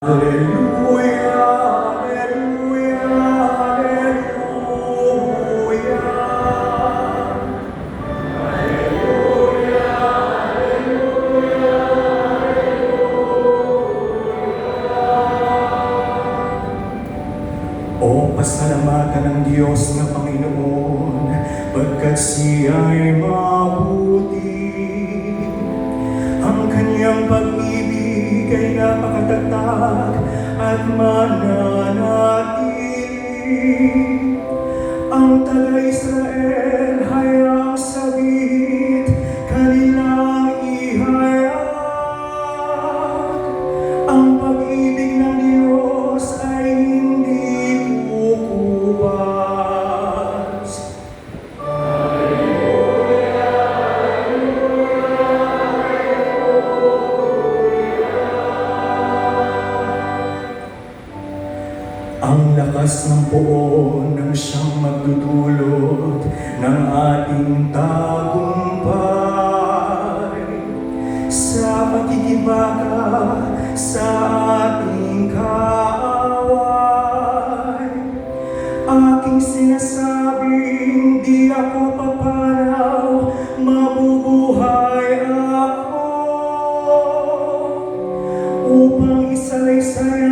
Alleluia, alleluia, alleluia. O pasalamatan ng Diyos na Panginoon, pagkat siya'y mabuti. Ang kanyang pag-ibig ay napakatatag at mananatili. Ang taga-Israel hayaang sabit kanilang ihayag. Ang pag-ibig ng Diyos ay hindi kukubas. Ang lakas ng poon ng siyang magdudulot ng ating tagumpay sa pakikibaka sa ating kaaway. Aking sinasabing di ako papanaw, mabubuhay ako upang isalaysay